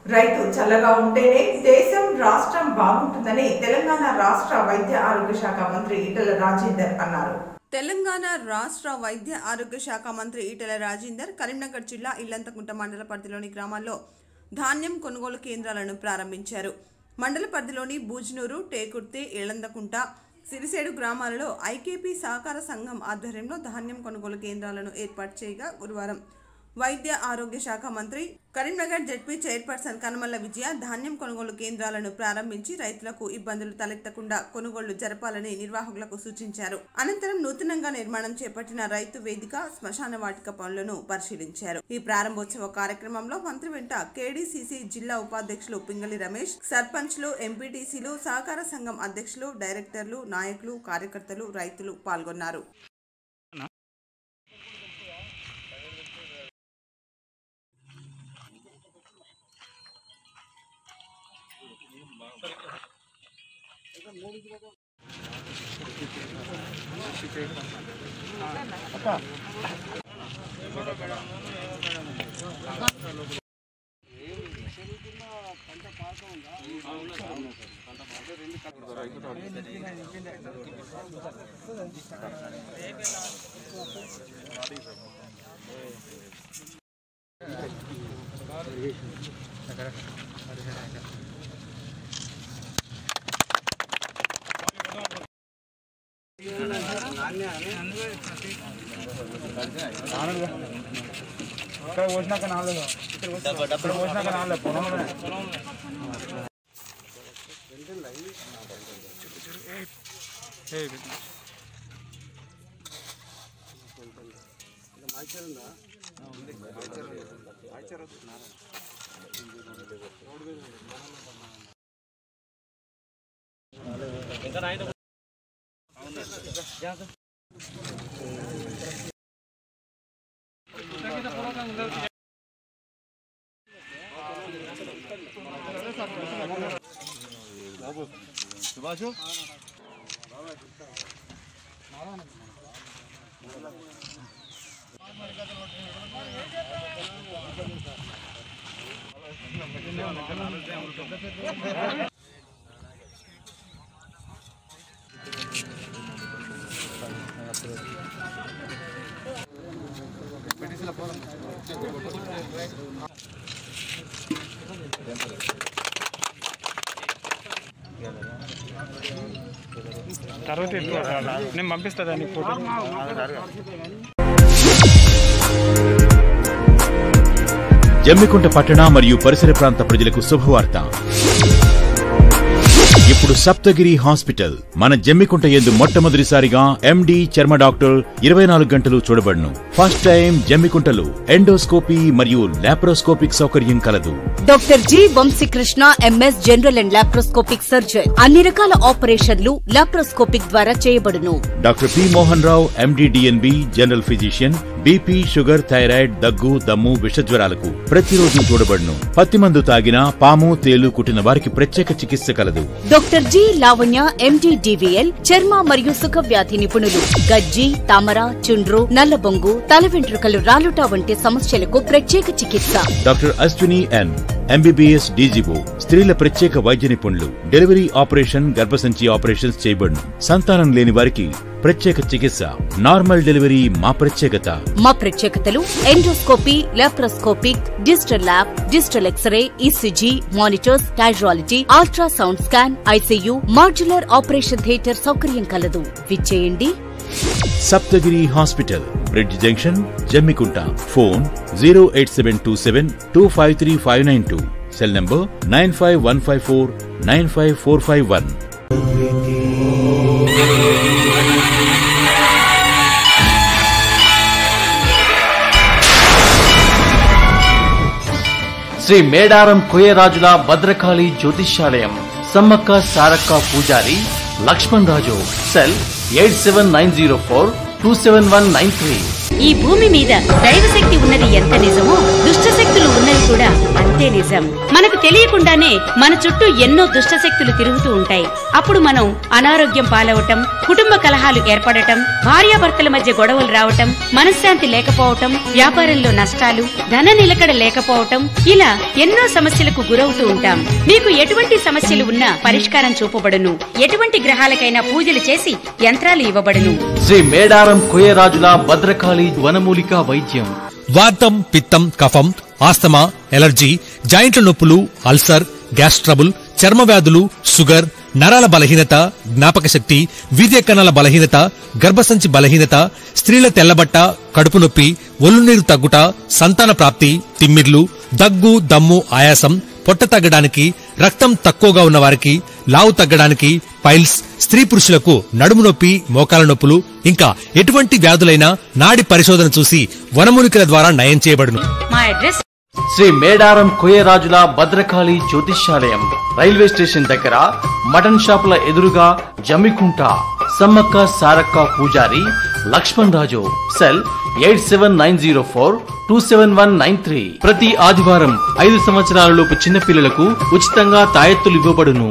రైతు చల్లగా ఉంటేనే దేశం రాష్ట్రం బాగుంటుందని తెలంగాణ రాష్ట్ర వైద్య ఆరోగ్య శాఖ మంత్రి ఈటెల రాజేందర్ అన్నారు. తెలంగాణ రాష్ట్ర వైద్య ఆరోగ్య శాఖ మంత్రి ఈటెల రాజేందర్ కరీంనగర్ జిల్లా ఇల్లంతకుంట మండల పరిధిలోని గ్రామాల్లో ధాన్యం కొనుగోలు కేంద్రాలను ప్రారంభించారు. మండల పరిధిలోని బూజ్నూరు, టేకుర్తి, ఇల్లంతకుంట, సిరిసేడు గ్రామాలలో ఐకేపీ సహకార సంఘం ఆధ్వర్యంలో ధాన్యం కొనుగోలు కేంద్రాలను ఏర్పాటు చేయగా గురువారం వైద్య ఆరోగ్య శాఖ మంత్రి కరీంనగర్ జెడ్పీ చైర్పర్సన్ కనమల్ల విజయ ధాన్యం కొనుగోలు కేంద్రాలను ప్రారంభించి రైతులకు ఇబ్బందులు తలెత్తకుండా కొనుగోళ్లు జరపాలని నిర్వాహకులకు సూచించారు. అనంతరం నూతనంగా నిర్మాణం చేపట్టిన రైతు వేదిక, శ్మశాన వాటిక పనులను పరిశీలించారు. ఈ ప్రారంభోత్సవ కార్యక్రమంలో మంత్రి వెంట కేడీసీసీ జిల్లా ఉపాధ్యక్షులు పింగళి రమేష్, సర్పంచ్లు, ఎంపీటీసీలు, సహకార సంఘం అధ్యక్షులు, డైరెక్టర్లు, నాయకులు, కార్యకర్తలు, రైతులు పాల్గొన్నారు. తర్వాత నేను పంపిస్తా నీకు ఫోటో. జమ్మికుంట పట్టణ మరియు పరిసర ప్రాంత ప్రజలకు శుభవార్త. ఇప్పుడు సప్తగిరి హాస్పిటల్ మన జమ్మికుంట యందు మొట్టమొదటిసారిగా ఎండి చర్మ డాక్టర్ 24 గంటలు చూడబడును. ఫస్ట్ టైం జమ్మికుంటలో ఎండోస్కోపీ మరియు లాప్రోస్కోపిక్ సౌకర్యం కలదు. Doctor G Vamshikrishna MS general and laparoscopic surgeon. అన్ని రకాల ఆపరేషన్లు లాప్రోస్కోపిక్ ద్వారా చేయబడును. Doctor P Mohan Rao MD DNB general physician. BP, sugar, thyroid, దగ్గు, దమ్ము, విషజ్వరాలకు ప్రతిరోజు చూడబడును. పత్తి మందు తాగిన, పాము, తేలు కుట్టిన వారికి ప్రత్యేక చికిత్స కలదు. డాక్టర్ జి లావణ్య ఎండి డివిఎల్ చర్మ మరియు సుఖ వ్యాధి నిపుణులు. గజ్జి, తామర, చుండ్రు, నల్లబొంగు, తల వెంట్రుకలు రాలుట వంటి సమస్యలకు ప్రత్యేక చికిత్స. Doctor Ashwini N MBBS DGO స్త్రీల ప్రత్యేక వైద్య నిపుణులు. డెలివరీ ఆపరేషన్, గర్భసంచి ఆపరేషన్స్ చేయబడును. సంతానం లేని వారికి ప్రత్యేక చికిత్స. నార్మల్ డెలివరీ మా ప్రత్యేకత. మా ప్రత్యేకతలు endoscopy, laparoscopic, digital lab, digital X ray, ECG, monitors, casualty, ultrasound scan, ICU, modular operation theatre సౌకర్యం కలదు. విచ్చేయండి. Saptagiri hospital, bridge junction, Jammikunta. Phone 08727253592. Cell number 9515495451. Shri Medaram కోయరాజుల భద్రకాళి జ్యోతిష్యాలయం. సమ్మక్క సారక్క పూజారి లక్ష్మణ్ రాజు. సెల్ 8790427193. ఈ భూమి మీద దైవశక్తి ఉన్నది ఎంత నిజమో దుష్ట శక్తులు ఉన్నవి కూడా అంతే నిజం. మనకు తెలియకుండానే మన చుట్టూ ఎన్నో దుష్టశక్తులు తిరుగుతూ ఉంటాయి. అప్పుడు మనం అనారోగ్యం పాలవటం, కుటుంబ కలహాలు ఏర్పడటం, భార్యాభర్తల మధ్య గొడవలు రావటం, మనశ్శాంతి లేకపోవటం, వ్యాపారంలో నష్టాలు, ధన నిలకడ లేకపోవటం, ఇలా ఎన్నో సమస్యలకు గురవుతూ ఉంటాం. మీకు ఎటువంటి సమస్యలు ఉన్నా పరిష్కారం చూపబడును. ఎటువంటి గ్రహాలకైనా పూజలు చేసి యంత్రాలు ఇవ్వబడును. శ్రీ మేడారం కోయరాజుల భద్రకాళి వనమూలిక వైద్యం. వాతం, పిత్తం, కఫం, ఆస్తమా, ఎలర్జీ, జాయింట్ల నొప్పులు, అల్సర్, గ్యాస్ ట్రబుల్, చర్మ వ్యాధులు, షుగర్, నరాల బలహీనత, జ్ఞాపక శక్తి, వీర్య కణాల బలహీనత, గర్భసంచి బలహీనత, స్త్రీల తెల్లబట్ట, కడుపు నొప్పి, ఒళ్ళు నీరు తగ్గుట, సంతాన ప్రాప్తి, తిమ్మిర్లు, దగ్గు, దమ్ము, ఆయాసం, పొట్ట తగ్గడానికి, రక్తం తక్కువగా ఉన్న వారికి, లావు తగ్గడానికి, పైల్స్, స్త్రీ పురుషులకు నడుము నొప్పి, మోకాల నొప్పులు, ఇంకా ఎటువంటి వ్యాధులైనా నాడి పరిశోధన చూసి వనమూలికల ద్వారా నయం చేయబడును. మా అడ్రస్ శ్రీ మేడారం కోయరాజుల భద్రకాళి జ్యోతిష్యాలయం, రైల్వే స్టేషన్ దగ్గర, మటన్ షాపుల ఎదురుగా, జమ్మికుంట. సమ్మక్క సారక్క పూజారి లక్ష్మణ్ రాజు. సెల్ 8790427193. ప్రతి ఆదివారం 5 సంవత్సరాలలోపు చిన్నపిల్లలకు ఉచితంగా తాయెత్తులు ఇవ్వబడును.